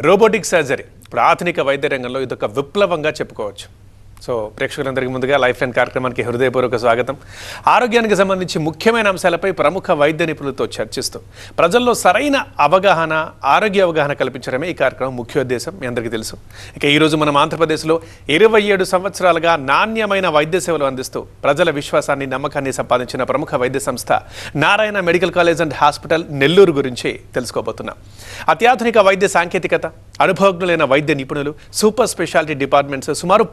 Robotic surgery ఇప్పుడు ఆధునిక వైద్య రంగంలో ఇదొక విప్లవంగా చెప్పుకోవచ్చు. సో ప్రేక్షకులందరికీ ముందుగా లైఫ్ లైన్ కార్యక్రమానికి హృదయపూర్వక స్వాగతం. ఆరోగ్యానికి సంబంధించి ముఖ్యమైన అంశాలపై ప్రముఖ వైద్య నిపుణులతో చర్చిస్తూ ప్రజల్లో సరైన అవగాహన, ఆరోగ్య అవగాహన కల్పించడమే ఈ కార్యక్రమం ముఖ్యోద్దేశం. మీ అందరికీ తెలుసు. ఇక ఈరోజు మనం ఆంధ్రప్రదేశ్లో 27 సంవత్సరాలుగా నాణ్యమైన వైద్య సేవలు అందిస్తూ ప్రజల విశ్వాసాన్ని, నమ్మకాన్ని సంపాదించిన ప్రముఖ వైద్య సంస్థ Narayana medical college and hospital Nellore గురించి తెలుసుకోబోతున్నాం. అత్యాధునిక వైద్య సాంకేతికత, అనుభవజ్ఞులైన వైద్య నిపుణులు, సూపర్ స్పెషాలిటీ డిపార్ట్మెంట్స్, సుమారు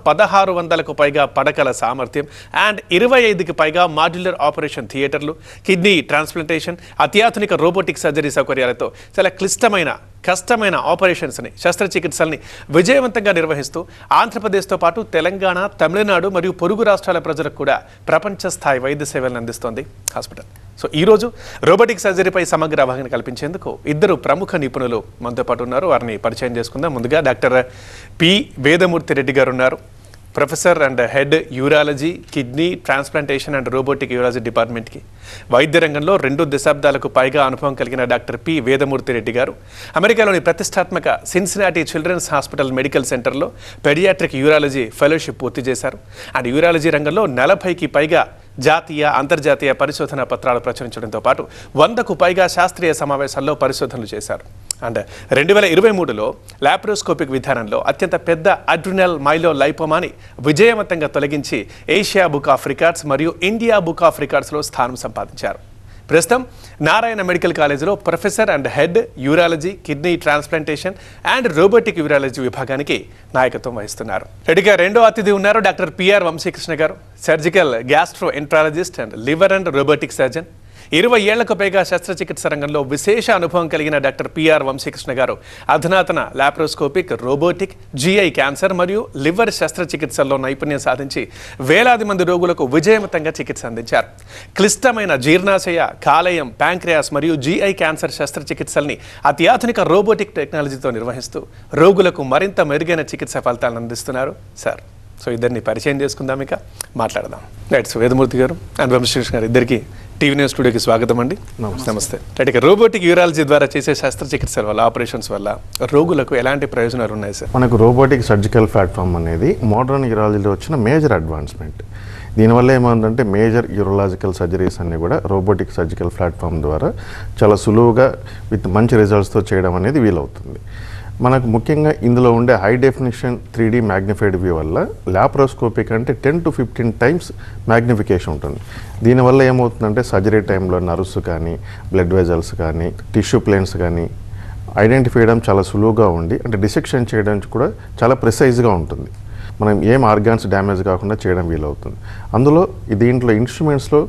1600కు పైగా పడకల సామర్థ్యం అండ్ 25కి పైగా మాడ్యులర్ ఆపరేషన్ థియేటర్లు, కిడ్నీ ట్రాన్స్ప్లాంటేషన్, అత్యాధునిక రోబోటిక్ సర్జరీ సౌకర్యాలతో చాలా కష్టమైన ఆపరేషన్స్ని, శస్త్రచికిత్సల్ని విజయవంతంగా నిర్వహిస్తూ ఆంధ్రప్రదేశ్తో పాటు తెలంగాణ, తమిళనాడు మరియు పొరుగు రాష్ట్రాల ప్రజలకు కూడా ప్రపంచ స్థాయి వైద్య సేవలను అందిస్తోంది హాస్పిటల్. సో ఈరోజు రోబోటిక్ సర్జరీపై సమగ్ర అవగాహన కల్పించేందుకు ఇద్దరు ప్రముఖ నిపుణులు మనతో పాటు ఉన్నారు. వారిని పరిచయం చేసుకుందాం. ముందుగా డాక్టర్ పి వేదమూర్తి రెడ్డి గారు ఉన్నారు, professor and head urology, kidney transplantation and robotic urology డిపార్ట్మెంట్కి. వైద్య రంగంలో 2 దశాబ్దాలకు పైగా అనుభవం కలిగిన డాక్టర్ పి వేదమూర్తి రెడ్డి గారు అమెరికాలోని ప్రతిష్టాత్మక సిన్సినాటి చిల్డ్రన్స్ హాస్పిటల్ మెడికల్ సెంటర్లో పెడియాట్రిక్ యూరాలజీ ఫెలోషిప్ పూర్తి చేశారు. అండ్ యూరాలజీ రంగంలో 40కి పైగా జాతీయ, అంతర్జాతీయ పరిశోధన పత్రాలు ప్రచురించడంతో పాటు 100కు పైగా శాస్త్రీయ సమావేశాల్లో పరిశోధనలు చేశారు. అండ్ 2023లో లాప్రోస్కోపిక్ విధానంలో అత్యంత పెద్ద అడ్రినల్ మైలో లైపోమాని విజయవంతంగా తొలగించి ఏషియా బుక్ ఆఫ్ రికార్డ్స్ మరియు ఇండియా బుక్ ఆఫ్ రికార్డ్స్లో స్థానం సంపాదించారు. ప్రస్తుతం నారాయణ మెడికల్ కాలేజీలో professor and head urology, kidney transplantation and robotic urology విభాగానికి నాయకత్వం వహిస్తున్నారు. రెడ్డిగా రెండో అతిథి ఉన్నారు డాక్టర్ పిఆర్ వంశీకృష్ణ గారు, surgical gastro enterologist and liver and robotic surgeon. 20 ఏళ్లకు పైగా శస్త్రచికిత్స రంగంలో విశేష అనుభవం కలిగిన డాక్టర్ పిఆర్ వంశీకృష్ణ గారు అధునాతన లాప్రోస్కోపిక్, రోబోటిక్, జిఐ క్యాన్సర్ మరియు లివర్ శస్త్రచికిత్సల్లో నైపుణ్యం సాధించి వేలాది మంది రోగులకు విజయవంతంగా చికిత్స అందించారు. క్లిష్టమైన జీర్ణాశయ, కాలేయం, ప్యాంక్రియాస్ మరియు జిఐ క్యాన్సర్ శస్త్రచికిత్సల్ని అత్యాధునిక రోబోటిక్ టెక్నాలజీతో నిర్వహిస్తూ రోగులకు మరింత మెరుగైన చికిత్స ఫలితాలను అందిస్తున్నారు సార్. సో ఇద్దరిని పరిచయం చేసుకుందాం, ఇక మాట్లాడదాం. Right, Vedamurthy garu and Vamsikrishna గారు, ఇద్దరికి టీవీ న్యూస్ స్టూడియోకి స్వాగతం అండి. నమస్తే. రైట్, రోబోటిక్ యూరాలజీ ద్వారా చేసే శస్త్రచికిత్సల వల్ల, ఆపరేషన్స్ వల్ల రోగులకు ఎలాంటి ప్రయోజనాలు ఉన్నాయి సార్? మనకు రోబోటిక్ సర్జికల్ ప్లాట్ఫామ్ అనేది మోడర్న్ యూరాలజీలో వచ్చిన మేజర్ అడ్వాన్స్మెంట్. దీనివల్ల ఏమందంటే మేజర్ యూరలాజికల్ సర్జరీస్ అన్నీ కూడా రోబోటిక్ సర్జికల్ ప్లాట్ఫామ్ ద్వారా చాలా సులువుగా విత్ మంచి రిజల్ట్స్తో చేయడం అనేది వీలవుతుంది. మనకు ముఖ్యంగా ఇందులో ఉండే high definition 3D magnified view వల్ల లాప్రోస్కోపిక్ అంటే 10 to 15 టైమ్స్ మ్యాగ్నిఫికేషన్ ఉంటుంది. దీనివల్ల ఏమవుతుందంటే సర్జరీ టైంలో నర్వ్స్ కానీ, బ్లడ్ వెజల్స్ కానీ, టిష్యూ ప్లేన్స్ కానీ ఐడెంటిఫై చేయడం చాలా సులువుగా ఉండి, అంటే డిసెక్షన్ చేయడానికి కూడా చాలా ప్రిసైజ్గా ఉంటుంది. మనం ఏం ఆర్గాన్స్ డ్యామేజ్ కాకుండా చేయడం వీలవుతుంది. అందులో దీంట్లో ఇన్స్ట్రుమెంట్స్లో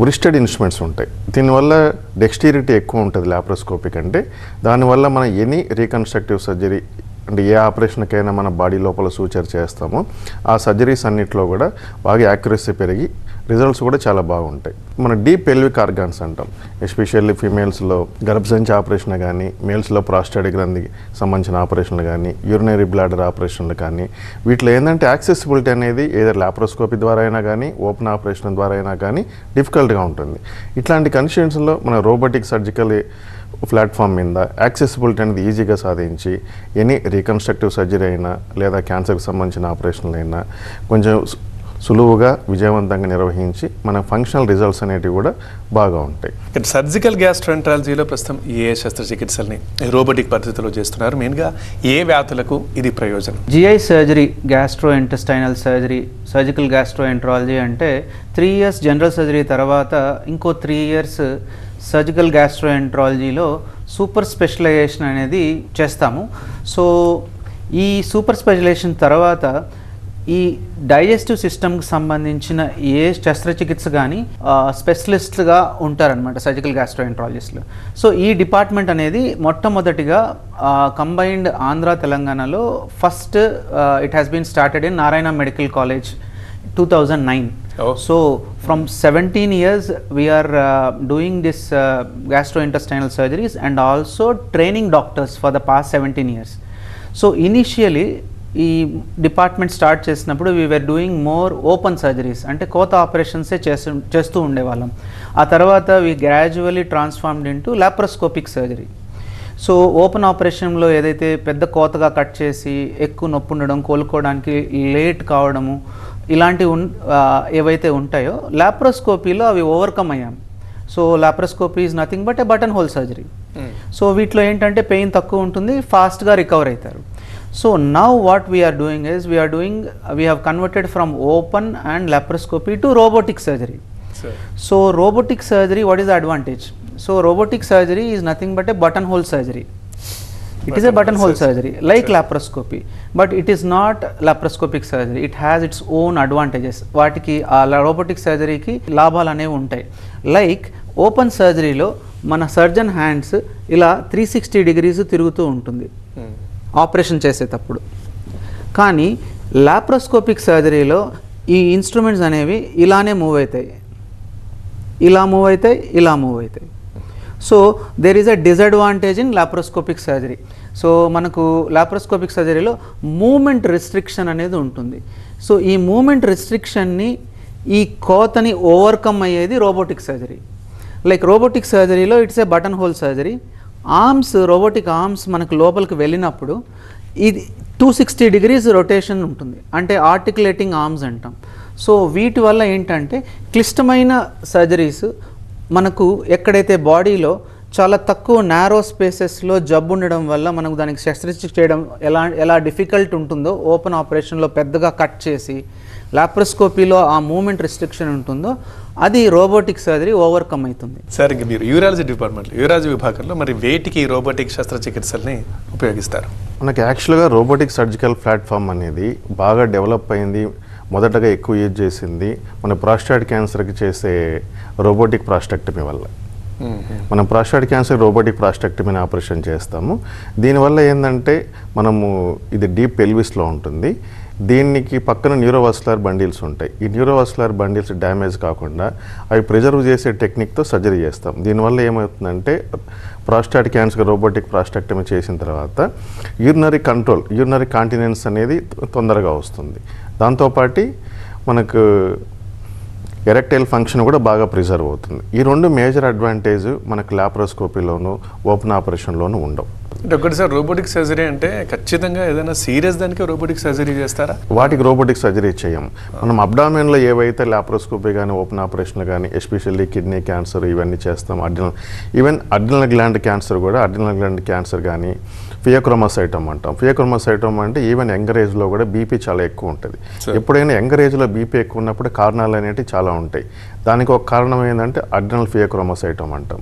ఉరిస్టెడ్ ఇన్స్ట్రుమెంట్స్ ఉంటాయి. దీనివల్ల డెక్స్టిరిటీ ఎక్కువ ఉంటుంది లాప్రోస్కోపిక్ అంటే. దానివల్ల మనం ఎనీ రీకన్స్ట్రక్టివ్ సర్జరీ అంటే ఏ ఆపరేషన్కైనా మన బాడీ లోపల సూచర్ చేస్తామో ఆ సర్జరీస్ అన్నిట్లో కూడా బాగా యాక్యురసీ పెరిగి రిజల్ట్స్ కూడా చాలా బాగుంటాయి. మన డీప్ పెల్విక్ ఆర్గాన్స్ అంటాం, ఎస్పెషల్లీ ఫీమేల్స్లో గర్భసంచి ఆపరేషన్ కానీ, మేల్స్లో ప్రాస్టేట్ గ్రంథికి సంబంధించిన ఆపరేషన్లు కానీ, యూరినరీ బ్లాడర్ ఆపరేషన్లు కానీ, వీటిలో ఏంటంటే యాక్సెసిబిలిటీ అనేది ఏదైనా లాప్రోస్కోపీ ద్వారా అయినా కానీ, ఓపెన్ ఆపరేషన్ ద్వారా అయినా కానీ డిఫికల్ట్గా ఉంటుంది. ఇట్లాంటి కండిషన్స్లో మన రోబోటిక్ సర్జికల్ ప్లాట్ఫామ్ మీద యాక్సెసిబిలిటీ అనేది ఈజీగా సాధించి ఎనీ రీకన్స్ట్రక్టివ్ సర్జరీ అయినా లేదా క్యాన్సర్కి సంబంధించిన ఆపరేషన్లు అయినా కొంచెం సులువుగా విజయవంతంగా నిర్వహించి మన ఫంక్షనల్ రిజల్ట్స్ అనేటివి కూడా బాగా ఉంటాయి. సర్జికల్ గ్యాస్ట్రోఎంట్రాలజీలో ప్రస్తుతం ఏ శస్త్రచికిత్సల్ని రోబోటిక్ పద్ధతిలో చేస్తున్నారు? మెయిన్గా ఏ వ్యాధులకు ఇది ప్రయోజనం? GI surgery, gastro intestinal surgery, surgical gastroenterology అంటే 3 years జనరల్ సర్జరీ తర్వాత ఇంకో 3 years సర్జికల్ గ్యాస్ట్రోఎంట్రాలజీలో సూపర్ స్పెషలైజేషన్ అనేది చేస్తాము. సో ఈ సూపర్ స్పెషలైజేషన్ తర్వాత ఈ డైజెస్టివ్ సిస్టమ్కి సంబంధించిన ఏ శస్త్రచికిత్స కానీ స్పెషలిస్ట్గా ఉంటారనమాట సర్జికల్ గ్యాస్ట్రోఎంట్రాలజిస్టులు. సో ఈ డిపార్ట్మెంట్ అనేది మొట్టమొదటిగా కంబైన్డ్ ఆంధ్ర తెలంగాణలో first it has been started in Narayana medical college 2009. So from 17 years we are doing this gastrointestinal surgeries and also training doctors for the past 17 years. So initially ఈ department start చేసినప్పుడు we were doing more open surgeries, అంటే కోత ఆపరేషన్సే చేస్తూ ఉండేవాళ్ళం. ఆ తర్వాత we gradually transformed into laparoscopic surgery. So open ఆపరేషన్లో ఏదైతే పెద్ద కోతగా కట్ చేసి ఎక్కువ నొప్పి ఉండడం, కోలుకోవడానికి లేట్ కావడము ఇలాంటివి ఏవైతే ఉంటాయో లాప్రోస్కోపీలో అవి ఓవర్కమ్ అయ్యాం. So laparoscopy is nothing but a button whole surgery. So వీటిలో ఏంటంటే పెయిన్ తక్కువ ఉంటుంది, ఫాస్ట్గా రికవర్ అవుతారు. So now what we are doing is we have converted from open and laparoscopy to robotic surgery. So robotic surgery, what is the advantage? So robotic surgery is nothing but a buttonhole surgery. It is a buttonhole surgery like laparoscopy, but it is not laparoscopic surgery. It has its own advantages. వాటికి ఆ robotic సర్జరీకి లాభాలు అనేవి ఉంటాయి. Like open సర్జరీలో మన surgeon hands ఇలా 360 degrees తిరుగుతూ ఉంటుంది ఆపరేషన్ చేసేటప్పుడు. కానీ లాప్రోస్కోపిక్ సర్జరీలో ఈ ఇన్స్ట్రుమెంట్స్ అనేవి ఇలానే మూవ్ అవుతాయి, ఇలా మూవ్ అవుతాయి, ఇలా మూవ్ అవుతాయి. So there is a disadvantage in laparoscopic surgery. So మనకు లాప్రోస్కోపిక్ సర్జరీలో మూమెంట్ రిస్ట్రిక్షన్ అనేది ఉంటుంది. సో ఈ మూమెంట్ రిస్ట్రిక్షన్ని, ఈ కోతని ఓవర్కమ్ అయ్యేది రోబోటిక్ సర్జరీ. లైక్ రోబోటిక్ సర్జరీలో it's a button whole surgery. Arms, robotic arms మనకు లోపలికి వెళ్ళినప్పుడు ఇది 260 degrees రొటేషన్ ఉంటుంది, అంటే ఆర్టికులేటింగ్ ఆర్మ్స్ అంటాం. సో వీటి వల్ల ఏంటంటే క్లిష్టమైన సర్జరీస్ మనకు ఎక్కడైతే బాడీలో చాలా తక్కువ నారో స్పేసెస్లో జబ్బు ఉండడం వల్ల మనకు దానికి శస్త్రచికిత్స చేయడం ఎలా డిఫికల్ట్ ఉంటుందో, ఓపెన్ ఆపరేషన్లో పెద్దగా కట్ చేసి లాప్రోస్కోపీలో ఆ మూమెంట్ రిస్ట్రిక్షన్ ఉంటుందో అది రోబోటిక్ సర్జరీ ఓవర్కమ్ అవుతుంది. సార్, ఇంక మీరు యూరాలజీ డిపార్ట్మెంట్లో, యూరాలజీ విభాగంలో మరి వేటికి రోబోటిక్ శస్త్రచికిత్సల్ని ఉపయోగిస్తారు? మనకి యాక్చువల్గా రోబోటిక్ సర్జికల్ ప్లాట్ఫామ్ అనేది బాగా డెవలప్ అయింది, మొదటగా ఎక్కువ యూజ్ చేసింది మన ప్రాస్టేట్ క్యాన్సర్కి చేసే రోబోటిక్ ప్రాస్టెక్టమీ వల్ల. మనం ప్రాస్టేట్ క్యాన్సర్ రోబోటిక్ ప్రాస్టెక్టమీని ఆపరేషన్ చేస్తాము. దీనివల్ల ఏంటంటే మనము ఇది డీప్ పెల్విస్లో ఉంటుంది, దీనికి పక్కన న్యూరోవాస్కులర్ బండిల్స్ ఉంటాయి. ఈ న్యూరోవాస్కులర్ బండిల్స్ డ్యామేజ్ కాకుండా అవి ప్రిజర్వ్ చేసే టెక్నిక్తో సర్జరీ చేస్తాం. దీనివల్ల ఏమవుతుందంటే ప్రాస్టేట్ క్యాన్సర్ రోబోటిక్ ప్రాస్టెక్టమీ చేసిన తర్వాత యూరినరీ కంట్రోల్, యూరినరీ కాంటినెన్స్ అనేది తొందరగా వస్తుంది. దాంతోపాటు మనకు ఎరెక్టైల్ ఫంక్షన్ కూడా బాగా ప్రిజర్వ్ అవుతుంది. ఈ రెండు మేజర్ అడ్వాంటేజ్ మనకు లాప్రోస్కోపీలోను ఓపెన్ ఆపరేషన్లోనూ ఉండవు. అంటే ఒకటిసారి రోబోటిక్ సర్జరీ అంటే ఖచ్చితంగా ఏదైనా సీరియస్ దానికి రోబోటిక్ సర్జరీ చేస్తారా? వాటికి రోబోటిక్ సర్జరీ చేయం. మనం అబ్డామిన్లో ఏవైతే లాప్రోస్కోపీ కానీ ఓపెన్ ఆపరేషన్లు కానీ ఎస్పెషల్లీ కిడ్నీ క్యాన్సర్ ఇవన్నీ చేస్తాం. ఈవెన్ అడ్రినల్ గ్లాండ్ క్యాన్సర్ కూడా, అడ్రినల్ గ్లాండ్ క్యాన్సర్ కానీ ఫియోక్రోమోసైటోమ్ అంటాం. ఫియోక్రోమోసైటోమ్ అంటే ఈవెన్ యంగర్ ఏజ్లో కూడా బీపీ చాలా ఎక్కువ ఉంటుంది. ఎప్పుడైనా యంగర్ ఏజ్లో బీపీ ఎక్కువ ఉన్నప్పుడు కారణాలు అనేవి చాలా ఉంటాయి. దానికి ఒక కారణం ఏంటంటే అడ్రినల్ ఫియోక్రోమోసైటోమ్ అంటాం.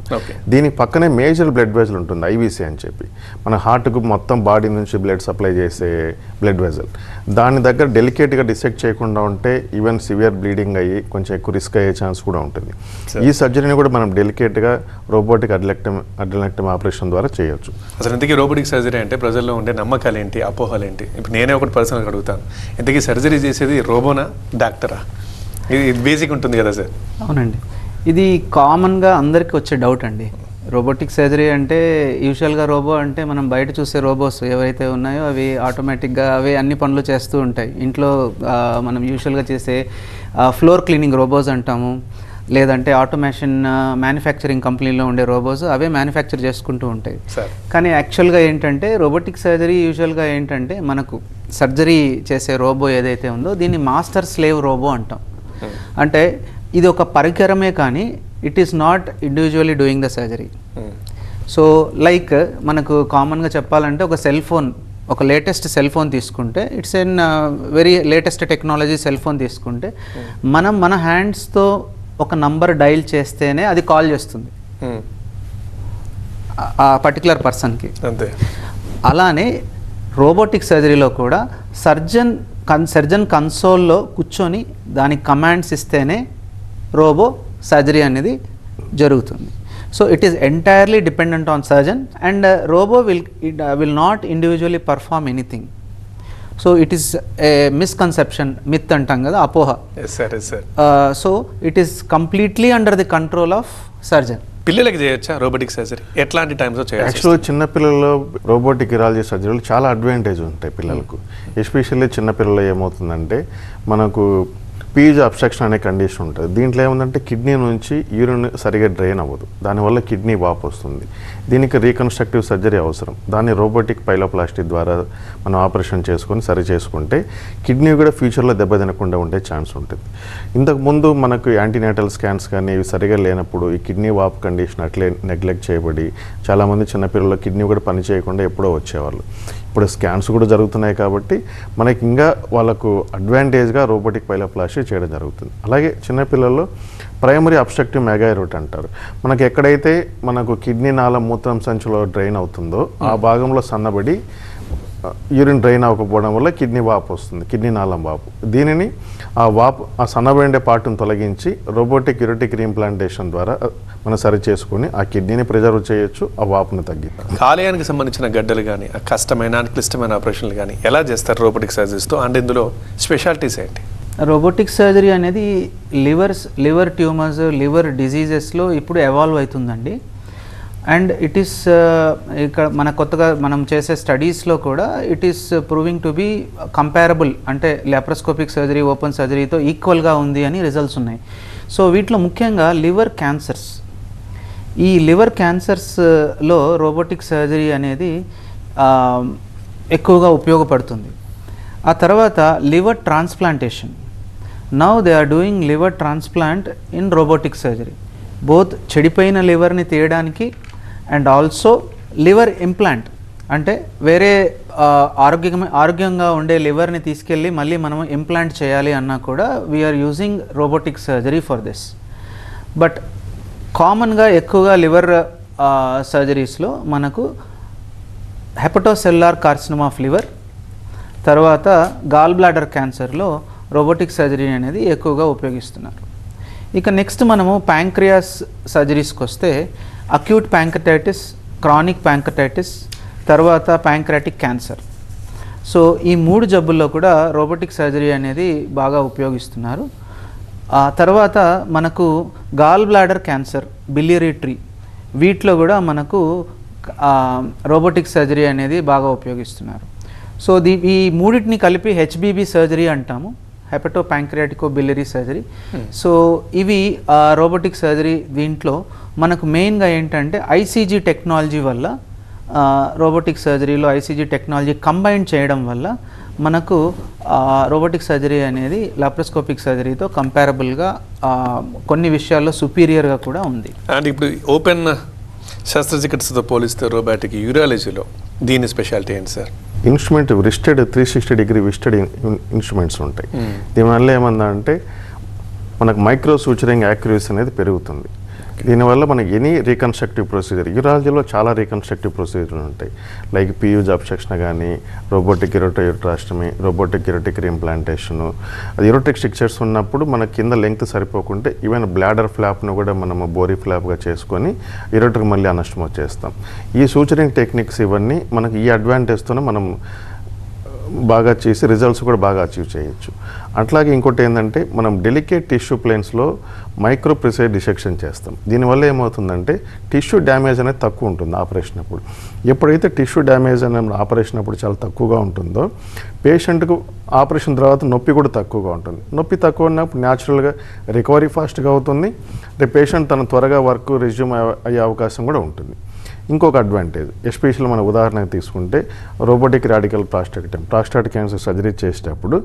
దీనికి పక్కనే మేజర్ బ్లడ్ వెజల్ ఉంటుంది, ఐవీసీ అని చెప్పి, మన హార్ట్కు మొత్తం బాడీ నుంచి బ్లడ్ సప్లై చేసే బ్లడ్ వెజల్. దాని దగ్గర డెలికేట్గా డిసెక్ట్ చేయకుండా ఉంటే ఈవెన్ సివియర్ బ్లీడింగ్ అయ్యి కొంచెం ఎక్కువ రిస్క్ అయ్యే ఛాన్స్ కూడా ఉంటుంది. ఈ సర్జరీని కూడా మనం డెలికేట్గా రోబోటిక్ అడ్రినెక్టమీ ఆపరేషన్ ద్వారా చేయొచ్చు. అసలు ఇంతకీ రోబోటిక్ సర్జరీ అంటే ప్రజల్లో ఉండే నమ్మకాలు ఏంటి, అపోహలు ఏంటి? ఇప్పుడు నేనే ఒకటి పర్సనల్గా అడుగుతాను, ఇంతకీ సర్జరీ చేసేది రోబోనా డాక్టరా? ఇది బేసిక్ ఉంటుంది కదా సార్? అవునండి, ఇది కామన్గా అందరికీ వచ్చే డౌట్ అండి. రోబోటిక్ సర్జరీ అంటే యూజువల్గా రోబో అంటే మనం బయట చూసే రోబోస్ ఏవైతే ఉన్నాయో అవి ఆటోమేటిక్గా అవే అన్ని పనులు చేస్తూ ఉంటాయి. ఇంట్లో మనం యూజువల్గా చేసే ఫ్లోర్ క్లీనింగ్ రోబోస్ అంటాము, లేదంటే ఆటోమేషన్ మ్యానుఫ్యాక్చరింగ్ కంపెనీలో ఉండే రోబోస్ అవే మ్యానుఫ్యాక్చర్ చేసుకుంటూ ఉంటాయి. కానీ యాక్చువల్గా ఏంటంటే రోబోటిక్ సర్జరీ యూజువల్గా ఏంటంటే మనకు సర్జరీ చేసే రోబో ఏదైతే ఉందో దీన్ని మాస్టర్ స్లేవ్ రోబో అంటాం. అంటే ఇది ఒక పరికరమే కానీ it is not individually doing the surgery. So like మనకు కామన్గా చెప్పాలంటే ఒక సెల్ ఫోన్, ఒక లేటెస్ట్ సెల్ ఫోన్ తీసుకుంటే it's an very latest technology cell phone తీసుకుంటే మనం మన హ్యాండ్స్తో ఒక నంబర్ డైల్ చేస్తేనే అది కాల్ చేస్తుంది ఆ పర్టికులర్ పర్సన్కి. అంతే. అలానే రోబోటిక్ సర్జరీలో కూడా సర్జన్ కన్సోల్లో కూర్చొని దానికి కమాండ్స్ ఇస్తేనే రోబో సర్జరీ అనేది జరుగుతుంది. So it is entirely dependent on surgeon and robo will not individually perform anything. So it is a misconception, myth అంటాం కదా, అపోహ. So it is completely under the control of surgeon. పిల్లలకి చేయొచ్చా robotic surgery? ఎట్లాంటి టైమ్స్లో చేయాలి? యాక్చువల్గా చిన్నపిల్లల్లో రోబోటిక్ యూరాలజీ సర్జరీలు చాలా అడ్వాంటేజ్ ఉంటాయి పిల్లలకు. ఎస్పెషల్లీ చిన్నపిల్లలు ఏమవుతుందంటే మనకు పీజ్ అబ్స్ట్రక్షన్ అనే కండిషన్ ఉంటుంది. దీంట్లో ఏముందంటే కిడ్నీ నుంచి యూరిన్ సరిగా డ్రైన్ అవ్వదు, దానివల్ల కిడ్నీ వాపు వస్తుంది. దీనికి రీకన్స్ట్రక్టివ్ సర్జరీ అవసరం. దాన్ని రోబోటిక్ పైలోప్లాస్టీ ద్వారా మనం ఆపరేషన్ చేసుకొని సరి చేసుకుంటే కిడ్నీ కూడా ఫ్యూచర్లో దెబ్బతినకుండా ఉండే ఛాన్స్ ఉంటుంది. ఇంతకుముందు మనకు యాంటీనేటల్ స్కాన్స్ కానీ ఇవి సరిగా లేనప్పుడు ఈ కిడ్నీ వాపు కండిషన్ అట్లే నెగ్లెక్ట్ చేయబడి చాలామంది చిన్నపిల్లలు కిడ్నీ కూడా పని చేయకుండా ఎప్పుడో వచ్చేవాళ్ళు. ఇప్పుడు స్కాన్స్ కూడా జరుగుతున్నాయి కాబట్టి మనకి ఇంకా వాళ్ళకు అడ్వాంటేజ్గా రోబోటిక్ పైలోప్లాస్టీ చేయడం జరుగుతుంది. అలాగే చిన్నపిల్లల్లో ప్రైమరీ అబ్స్ట్రక్టివ్ మెగాయిరోట్ అంటారు. మనకి ఎక్కడైతే మనకు కిడ్నీ నాళం మూత్రం సంచిలో డ్రైన్ అవుతుందో ఆ భాగంలో సన్నబడి యూరిన్ డ్రైన్ అవ్వకపోవడం వల్ల కిడ్నీ వాపు వస్తుంది, కిడ్నీ నాళం వాపు. దీనిని ఆ సన్నబడిన పార్ట్ను తొలగించి రోబోటిక్ యూరిటిక్ రీఇంప్లాంటేషన్ ద్వారా మనం సరి చేసుకొని ఆ కిడ్నీని ప్రిజర్వ్ చేయొచ్చు, ఆ వాపుని తగ్గిద్దాం. కాలేయానికి సంబంధించిన గడ్డలు కానీ కష్టమైన క్లిష్టమైన ఆపరేషన్లు కానీ ఎలా చేస్తారు రోబోటిక్ సర్జరీస్తో? అండ్ ఇందులో స్పెషాలిటీస్ ఏంటి? రోబోటిక్ సర్జరీ అనేది లివర్ ట్యూమర్స్, లివర్ డిజీజెస్లో ఇప్పుడు ఎవాల్వ్ అవుతుందండి. అండ్ ఇట్ ఈస్ ఇక్కడ మన కొత్తగా మనం చేసే స్టడీస్లో కూడా it is proving to be comparable, అంటే లాప్రోస్కోపిక్ సర్జరీ ఓపెన్ సర్జరీతో ఈక్వల్గా ఉంది అని రిజల్ట్స్ ఉన్నాయి. సో వీటిలో ముఖ్యంగా లివర్ క్యాన్సర్స్, ఈ లివర్ క్యాన్సర్స్లో రోబోటిక్ సర్జరీ అనేది ఎక్కువగా ఉపయోగపడుతుంది. ఆ తర్వాత liver transplantation, now they are doing liver transplant in robotic surgery, both చెడిపోయిన లివర్ని తీయడానికి అండ్ ఆల్సో లివర్ ఇంప్లాంట్, అంటే వేరే ఆరోగ్యంగా ఉండే లివర్ని తీసుకెళ్ళి మళ్ళీ మనం ఇంప్లాంట్ చేయాలి అన్నా కూడా we are using robotic surgery for this. But కామన్గా ఎక్కువగా లివర్ సర్జరీస్లో మనకు హెపటోసెల్లార్ కార్సినోమా ఆఫ్ లివర్, తర్వాత గాల్ బ్లాడర్ క్యాన్సర్లో రోబోటిక్ సర్జరీ అనేది ఎక్కువగా ఉపయోగిస్తున్నారు. ఇక నెక్స్ట్ మనము ప్యాంక్రియాస్ సర్జరీస్కి వస్తే అక్యూట్ ప్యాంక్రటైటిస్, క్రానిక్ ప్యాంక్రటైటిస్, తర్వాత ప్యాంక్రాటిక్ క్యాన్సర్. సో ఈ 3 జబ్బుల్లో కూడా రోబోటిక్ సర్జరీ అనేది బాగా ఉపయోగిస్తున్నారు. ఆ తర్వాత మనకు gall bladder cancer, biliary tree, వీటిలో కూడా మనకు రోబోటిక్ సర్జరీ అనేది బాగా ఉపయోగిస్తున్నారు. సో ఈ మూడింటిని కలిపి హెచ్బిబి సర్జరీ అంటాము, హెపటో ప్యాంక్రియాటికో బిలియరీ సర్జరీ. సో ఇవి రోబోటిక్ సర్జరీ. దీంట్లో మనకు మెయిన్గా ఏంటంటే ఐసీజీ టెక్నాలజీ వల్ల, రోబోటిక్ సర్జరీలో ఐసీజీ టెక్నాలజీ కంబైన్ చేయడం వల్ల మనకు రోబోటిక్ సర్జరీ అనేది లాప్రోస్కోపిక్ సర్జరీతో కంపారబుల్గా కొన్ని విషయాల్లో సుపీరియర్గా కూడా ఉంది. అండ్ ఇప్పుడు ఓపెన్ శస్త్రచికిత్సతో పోలిస్తే రోబోటిక్ యూరాలజీలో దీని స్పెషాలిటీ ఏంటి సార్? ఇన్స్ట్రుమెంట్ రిస్టెడ్ 360 డిగ్రీ విస్టెడ్ ఇన్స్ట్రుమెంట్స్ ఉంటాయి. దీనివల్ల ఏమన్నా మనకు మైక్రో సూచరింగ్ యాక్యురసీ అనేది పెరుగుతుంది. దీనివల్ల మనకి ఎనీ రీకన్స్ట్రక్టివ్ ప్రొసీజర్, యూరాలజీలో చాలా రీకన్స్ట్రక్టివ్ ప్రొసీజర్లు ఉంటాయి. లైక్ పీయూజ్ అబ్స్ట్రక్షన్ కానీ, రోబోటిక్ యూరోటోయూట్రాస్టమీ, రోబోటిక్ యూరోటిక్ రీఇంప్లాంటేషను. అది యూరోటిక్ స్ట్రక్చర్స్ ఉన్నప్పుడు మన కింద లెంగ్త్ సరిపోకుంటే ఈవెన్ బ్లాడర్ ఫ్లాప్ను కూడా మనము బోరీ ఫ్లాప్గా చేసుకొని యూరోటిక్ మళ్ళీ అనస్టమో చేస్తాం. ఈ సూచరింగ్ టెక్నిక్స్ ఇవన్నీ మనకి ఈ అడ్వాంటేజ్తోనే మనం బాగా చేసి రిజల్ట్స్ కూడా బాగా అచీవ్ చేయొచ్చు. అట్లాగే ఇంకోటి ఏంటంటే మనం డెలికేట్ టిష్యూ ప్లేన్స్లో మైక్రో ప్రిసైజ్ డిసెక్షన్ చేస్తాం. దీనివల్ల ఏమవుతుందంటే టిష్యూ డ్యామేజ్ అనేది తక్కువ ఉంటుంది ఆపరేషన్ అప్పుడు. ఎప్పుడైతే టిష్యూ డ్యామేజ్ అనేది ఆపరేషన్ అప్పుడు చాలా తక్కువగా ఉంటుందో పేషెంట్కు ఆపరేషన్ తర్వాత నొప్పి కూడా తక్కువగా ఉంటుంది. నొప్పి తక్కువ ఉన్నప్పుడు న్యాచురల్గా రికవరీ ఫాస్ట్గా అవుతుంది. అంటే పేషెంట్ తన త్వరగా వర్క్ రెజ్యూమ్ అయ్యే అవకాశం కూడా ఉంటుంది. ఇంకొక అడ్వాంటేజ్, ఎస్పెషల్లీ మన ఉదాహరణకు తీసుకుంటే రోబోటిక్ రాడికల్ ప్రాస్టాటెక్టమీ, ప్రాస్టాట్ క్యాన్సర్ సర్జరీ చేసేటప్పుడు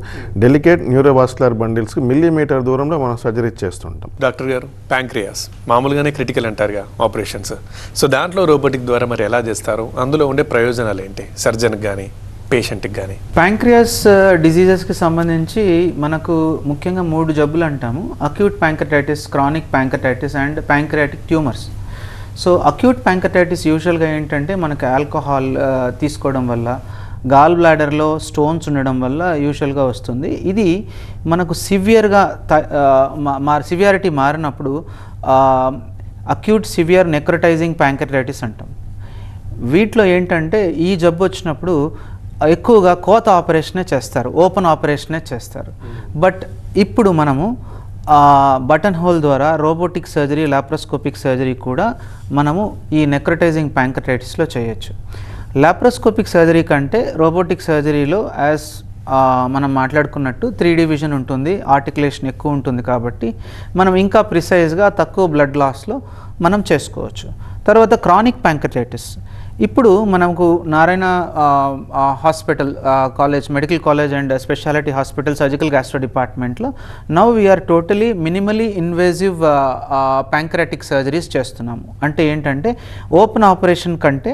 డెలికేట్ న్యూరోవాస్కులర్ బండిల్స్కి మిల్లీమీటర్ దూరంలో మనం సర్జరీ చేస్తుంటాం. డాక్టర్ గారు, ప్యాంక్రియాస్ మామూలుగానే క్రిటికల్ అంటారుగా ఆపరేషన్స్, సో దాంట్లో రోబోటిక్ ద్వారా మరి ఎలా చేస్తారు? అందులో ఉండే ప్రయోజనాలు ఏంటి సర్జన్కి కానీ పేషెంట్కి కానీ? ప్యాంక్రియాస్ డిజీజెస్కి సంబంధించి మనకు ముఖ్యంగా 3 జబ్బులు అంటాము: acute pancreatitis, chronic pancreatitis and pancreatic tumours. So acute pancreatitis యూజువల్గా ఏంటంటే మనకు ఆల్కహాల్ తీసుకోవడం వల్ల, గాల్ బ్లాడర్లో స్టోన్స్ ఉండడం వల్ల యూజువల్గా వస్తుంది. ఇది మనకు సివియర్గా సివియారిటీ మారినప్పుడు అక్యూట్ సివియర్ నెక్రోటైజింగ్ ప్యాంక్రటైటిస్ అంటాం. వీటిలో ఏంటంటే ఈ జబ్బు వచ్చినప్పుడు ఎక్కువగా కోత ఆపరేషనే చేస్తారు, ఓపెన్ ఆపరేషనే చేస్తారు. బట్ ఇప్పుడు మనము బటన్ హోల్ ద్వారా రోబోటిక్ సర్జరీ, లాప్రోస్కోపిక్ సర్జరీ కూడా మనము ఈ నెక్రోటైజింగ్ ప్యాంక్రటైటిస్లో చేయొచ్చు. లాప్రోస్కోపిక్ సర్జరీ కంటే రోబోటిక్ సర్జరీలో యాజ్ మనం మాట్లాడుకున్నట్టు 3D విజన్ ఉంటుంది, ఆర్టికులేషన్ ఎక్కువ ఉంటుంది కాబట్టి మనం ఇంకా ప్రిసైజ్గా తక్కువ బ్లడ్ లాస్లో మనం చేసుకోవచ్చు. తర్వాత క్రానిక్ ప్యాంక్రటైటిస్. ఇప్పుడు మనకు Narayana hospital college, medical college and speciality hospital surgical gastro డిపార్ట్మెంట్లో now we're totally minimally invasive pancreatic surgeries చేస్తున్నాము. అంటే ఏంటంటే ఓపెన్ ఆపరేషన్ కంటే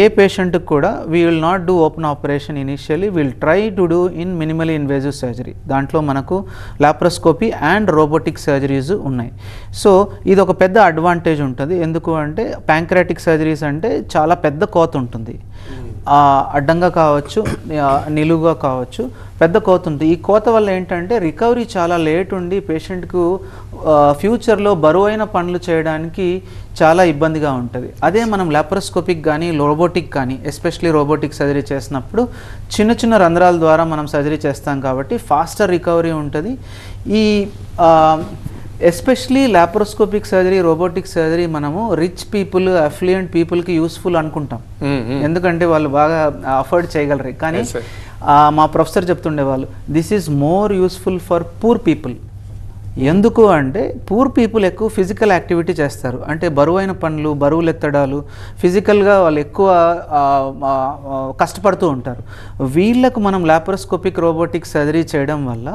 ఏ పేషెంట్కి కూడా we will not do open operation initially, will try to do in minimally invasive surgery. దాంట్లో మనకు లాప్రోస్కోపీ అండ్ రోబోటిక్ సర్జరీస్ ఉన్నాయి. సో ఇది ఒక పెద్ద అడ్వాంటేజ్ ఉంటుంది. ఎందుకు అంటే ప్యాంక్రాటిక్ సర్జరీస్ అంటే చాలా పెద్ద కోత ఉంటుంది, అడ్డంగా కావచ్చు, నిలువుగా కావచ్చు, పెద్ద కోత ఉంటుంది. ఈ కోత వల్ల ఏంటంటే రికవరీ చాలా లేట్ ఉండి పేషెంట్కు ఫ్యూచర్లో బరువైన పనులు చేయడానికి చాలా ఇబ్బందిగా ఉంటుంది. అదే మనం లాప్రోస్కోపిక్ కానీ రోబోటిక్ కానీ, ఎస్పెషలీ రోబోటిక్ సర్జరీ చేసినప్పుడు చిన్న చిన్న రంధ్రాల ద్వారా మనం సర్జరీ చేస్తాం కాబట్టి ఫాస్టర్ రికవరీ ఉంటుంది. ఈ especially laparoscopic surgery, robotic surgery మనము రిచ్ పీపుల్, అఫ్లుయెంట్ పీపుల్కి యూస్ఫుల్ అనుకుంటాం, ఎందుకంటే వాళ్ళు బాగా అఫోర్డ్ చేయగలరు. కానీ మా ప్రొఫెసర్ చెప్తుండేవాళ్ళు, this is more useful for poor people. ఎందుకు అంటే పూర్ పీపుల్ ఎక్కువ ఫిజికల్ యాక్టివిటీ చేస్తారు, అంటే బరువైన పనులు, బరువులు ఎత్తడాలు, ఫిజికల్గా వాళ్ళు ఎక్కువ కష్టపడుతూ ఉంటారు. వీళ్ళకు మనం లాప్రోస్కోపిక్ రోబోటిక్ సర్జరీ చేయడం వల్ల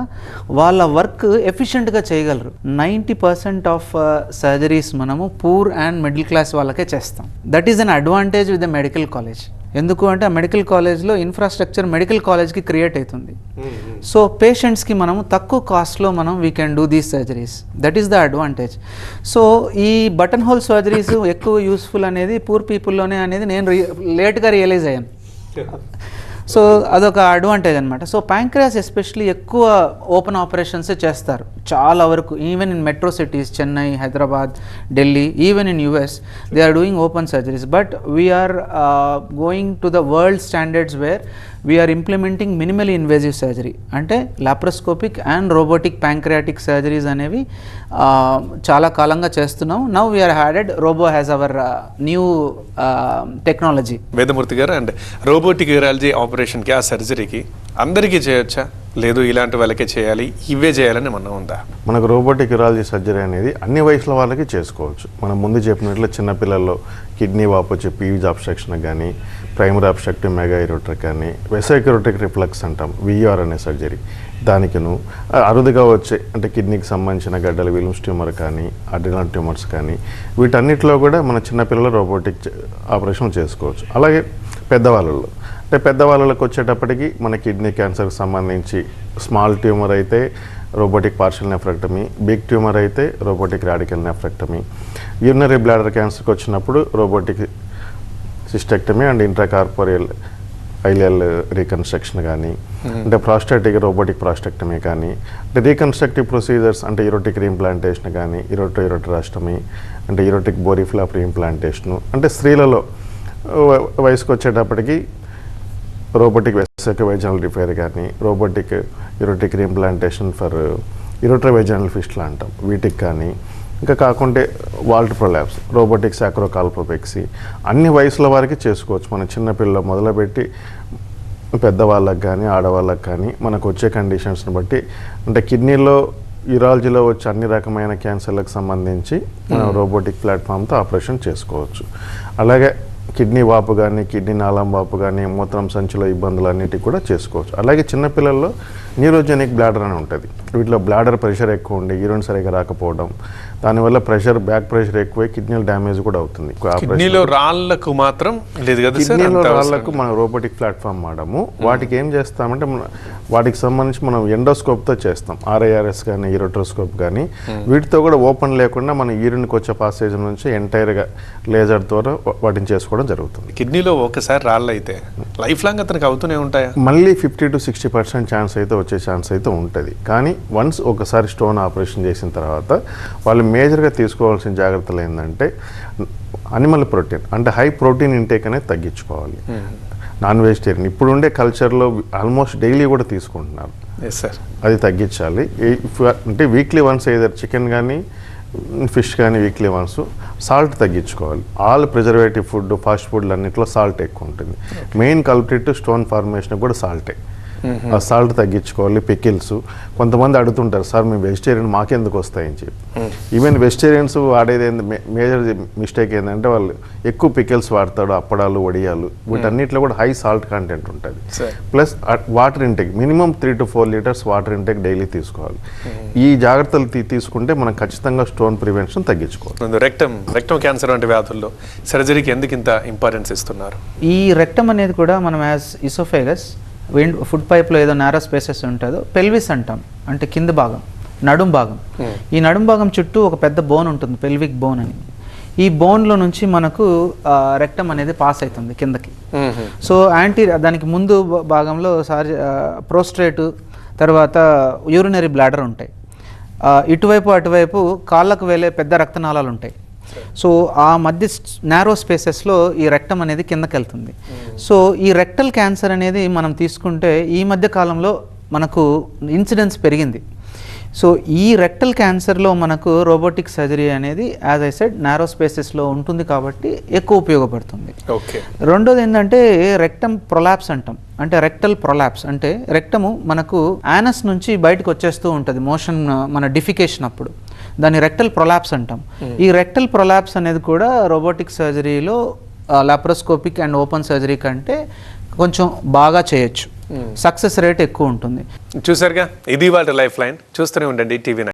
వాళ్ళ వర్క్ ఎఫిషియెంట్గా చేయగలరు. 90% ఆఫ్ సర్జరీస్ మనము పూర్ అండ్ మిడిల్ క్లాస్ వాళ్ళకే చేస్తాం. That is an advantage with the medical college. ఎందుకు అంటే ఆ మెడికల్ కాలేజ్లో ఇన్ఫ్రాస్ట్రక్చర్ మెడికల్ కాలేజ్కి క్రియేట్ అవుతుంది. సో పేషెంట్స్కి మనము తక్కువ కాస్ట్లో మనం we can do these surgeries. That is the advantage. So ఈ బటన్ హోల్ సర్జరీస్ ఎక్కువ యూస్ఫుల్ అనేది పూర్ పీపుల్లోనే అనేది నేను లేట్గా రియలైజ్ అయ్యాను. సో అదొక అడ్వాంటేజ్ అనమాట. సో ప్యాంక్రియాస్ ఎస్పెషలీ ఎక్కువ ఓపెన్ ఆపరేషన్సే చేస్తారు చాలా వరకు. Even in metro cities, Chennai, Hyderabad, Delhi, even in US they are doing open surgeries. But we're going to the world standards where we're implementing minimally invasive surgery. అంటే laparoscopic and robotic pancreatic surgeries అనేవి చాలా కాలంగా చేస్తున్నాం. Now we're added robo has our new technology. Vedamurthy garu, and robotic urology ఆపరేషన్కి, ఆ సర్జరీకి అందరికీ చేయొచ్చా, లేదు ఇలాంటి వాళ్ళకే చేయాలి, ఇవే చేయాలని ఏమన్నా ఉందా? మనకు రోబోటిక్ యూరాలజీ సర్జరీ అనేది అన్ని వయసుల వాళ్ళకి చేసుకోవచ్చు. మనం ముందు చెప్పినట్లు చిన్నపిల్లల్లో కిడ్నీ వాపు వచ్చి పీవీజ్ అబ్స్ట్రక్షన్ కానీ, ప్రైమరీ అబ్స్ట్రక్టివ్ మెగా యూరోట్రిక్ కానీ, వెసైక్యూరోటిక్ రిఫ్లక్స్ అంటాం, VR అనే సర్జరీ, దానికిను అరుదుగా వచ్చే అంటే కిడ్నీకి సంబంధించిన గడ్డలు, విల్మ్స్ ట్యూమర్ కానీ, అడ్రినల్ ట్యూమర్స్ కానీ, వీటన్నిటిలో కూడా మన చిన్నపిల్లలు రోబోటిక్ ఆపరేషన్ చేసుకోవచ్చు. అలాగే పెద్దవాళ్ళలో అంటే పెద్దవాళ్ళకి వచ్చేటప్పటికి మన కిడ్నీ క్యాన్సర్కి సంబంధించి స్మాల్ ట్యూమర్ అయితే robotic partial nephrectomy, big tumour అయితే robotic radical nephrectomy, urinary bladder క్యాన్సర్కి వచ్చినప్పుడు robotic cystectomy and intracorporeal ileal reconstruction కానీ, అంటే ప్రాస్టాటిక్ రోబోటిక్ ప్రాస్టెక్టమీ కానీ, అంటే రీకన్స్ట్రక్టివ్ ప్రొసీజర్స్ అంటే యూరోటిక్ రీఇంప్లాంటేషన్ కానీ, యూరోటరాస్టమీ అంటే యూరోటిక్ బోరిఫ్లాప్ రీఇంప్లాంటేషను, అంటే స్త్రీలలో వయసుకు వచ్చేటప్పటికి రోబోటిక్ వెసైకోవైజనల్ రిపేర్ కానీ, రోబోటిక్ యూరోటిక్ రీఇంప్లాంటేషన్ ఫర్ యూరోట్రోవైజనల్ ఫిస్టులా అంటాం, వీటికి కానీ, ఇంకా కాకుంటే వాల్ట్ ప్రొలాప్స్, రోబోటిక్ సాక్రోకాల్పోపెక్సీ, అన్ని వయసుల వారికి చేసుకోవచ్చు. మన చిన్నపిల్లలు మొదలుపెట్టి పెద్దవాళ్ళకి కానీ, ఆడవాళ్ళకి కానీ మనకు వచ్చే కండిషన్స్ని బట్టి, అంటే కిడ్నీలో యూరాలజీలో వచ్చే అన్ని రకమైన క్యాన్సర్లకు సంబంధించి మనం రోబోటిక్ ప్లాట్ఫామ్తో ఆపరేషన్ చేసుకోవచ్చు. అలాగే కిడ్నీ వాపు కానీ, కిడ్నీ నాళం వాపు కానీ, మూత్రం సంచిలో ఇబ్బందులు అన్నిటికీ కూడా చేసుకోవచ్చు. అలాగే చిన్నపిల్లల్లో న్యూరోజెనిక్ బ్లాడర్ అని ఉంటుంది. వీటిలో బ్లాడర్ ప్రెషర్ ఎక్కువ ఉండి యూరిన్ సరిగా రాకపోవడం, దానివల్ల ప్రెషర్, బ్యాక్ ప్రెషర్ ఎక్కువై కిడ్నీల డ్యామేజ్ కూడా అవుతుంది. కిడ్నీలో రాళ్లకు మాత్రం లేదు కదా సార్? కిడ్నీలో రాళ్లకు మనం రోబోటిక్ ప్లాట్ఫామ్ వాడము. వాటికి ఏం చేస్తామంటే వాటికి సంబంధించి మనం ఎండోస్కోప్తో చేస్తాం, RIRS కానీ, యూరోట్రోస్కోప్ కానీ. వీటితో కూడా ఓపెన్ లేకుండా మన యూరిన్కి వచ్చే పాసేజ్ నుంచి ఎంటైర్గా లేజర్ ద్వారా వాటిని చేసుకోవడం జరుగుతుంది. కిడ్నీలో ఒకసారి రాళ్ళు అయితే లైఫ్ లాంగ్ అతనికి అవుతూనే ఉంటాయా? మళ్ళీ 50 to 60% ఛాన్స్ అయితే వచ్చే ఛాన్స్ అయితే ఉంటుంది. కానీ వన్స్ ఒకసారి స్టోన్ ఆపరేషన్ చేసిన తర్వాత వాళ్ళు మేజర్గా తీసుకోవాల్సిన జాగ్రత్తలు ఏంటంటే అనిమల్ ప్రోటీన్, అంటే హై ప్రోటీన్ ఇంటేక్ అనేది తగ్గించుకోవాలి. నాన్ వెజిటేరియన్ ఇప్పుడు ఉండే కల్చర్లో ఆల్మోస్ట్ డైలీ కూడా తీసుకుంటున్నారు, అది తగ్గించాలి. అంటే వీక్లీ వన్స్ ఏదైనా చికెన్ కానీ, ఫిష్ కానీ వీక్లీ వన్స్. సాల్ట్ తగ్గించుకోవాలి. ఆల్ ప్రిజర్వేటివ్ ఫుడ్, ఫాస్ట్ ఫుడ్లు అన్నింటిలో సాల్ట్ ఎక్కువ ఉంటుంది. మెయిన్ కల్ప్రిట్ స్టోన్ ఫార్మేషన్ కూడా సాల్టే. ఆ సాల్ట్ తగ్గించుకోవాలి, పికిల్స్. కొంతమంది అడుగుతుంటారు, సార్ మేము వెజిటేరియన్ మాకెందుకు వస్తాయని చెప్పి. ఈవెన్ వెజిటేరియన్స్ వాడేది మేజర్ మిస్టేక్ ఏంటంటే వాళ్ళు ఎక్కువ పికిల్స్ వాడతాడు, అప్పడాలు, వడియాలు, వీటన్నిటిలో కూడా హై సాల్ట్ కంటెంట్ ఉంటుంది. Plus water intake minimum 3 to 4 litres water intake daily తీసుకోవాలి. ఈ జాగ్రత్తలు తీసుకుంటే మనం ఖచ్చితంగా స్టోన్ ప్రివెన్షన్ తగ్గించుకోవాలి. రెక్టమ్ క్యాన్సర్ వంటి వ్యాధుల్లో సర్జరీకి ఎందుకు ఇంత ఇంపార్టెన్స్ ఇస్తున్నారు? ఈ రెక్టమ్ అనేది కూడా మనం యాజ్ ఇసోఫేగస్ ఫుడ్ పైప్లో ఏదో నారో స్పేసెస్ ఉంటుందో పెల్విస్ అంటాం, అంటే కింద భాగం, నడుం భాగం. ఈ నడుం భాగం చుట్టూ ఒక పెద్ద బోన్ ఉంటుంది, పెల్విక్ బోన్ అని. ఈ బోన్లో నుంచి మనకు రెక్టమ్ అనేది పాస్ అవుతుంది కిందకి. సో దానికి ముందు భాగంలో ప్రోస్ట్రేట్, తర్వాత యూరినరీ బ్లాడర్ ఉంటాయి. ఇటువైపు అటువైపు కాళ్ళకు వెళ్ళే పెద్ద రక్తనాళాలు ఉంటాయి. సో ఆ మధ్య నారో స్పేసెస్లో ఈ రెక్టమ్ అనేది కిందకి వెళ్తుంది. సో ఈ రెక్టల్ క్యాన్సర్ అనేది మనం తీసుకుంటే ఈ మధ్య కాలంలో మనకు ఇన్సిడెన్స్ పెరిగింది. సో ఈ రెక్టల్ క్యాన్సర్లో మనకు రోబోటిక్ సర్జరీ అనేది యాజ్ ఐ సెడ్ నారో స్పేసెస్లో ఉంటుంది కాబట్టి ఎక్కువ ఉపయోగపడుతుంది. ఓకే. రెండోది ఏంటంటే రెక్టమ్ ప్రొలాప్స్ అంటాం, అంటే రెక్టల్ ప్రొలాప్స్ అంటే రెక్టము మనకు యానస్ నుంచి బయటకు వచ్చేస్తూ ఉంటుంది మోషన్, మన డిఫికేషన్ అప్పుడు, దాన్ని రెక్టల్ ప్రొలాప్స్ అంటాం. ఈ రెక్టల్ ప్రొలాప్స్ అనేది కూడా రోబోటిక్ సర్జరీలో లాప్రోస్కోపిక్ అండ్ ఓపెన్ సర్జరీ కంటే కొంచెం బాగా చేయొచ్చు, సక్సెస్ రేట్ ఎక్కువ ఉంటుంది. చూసారుగా, ఇది వాళ్ళ లైఫ్ లైన్. చూస్తూనే ఉండండి TV9.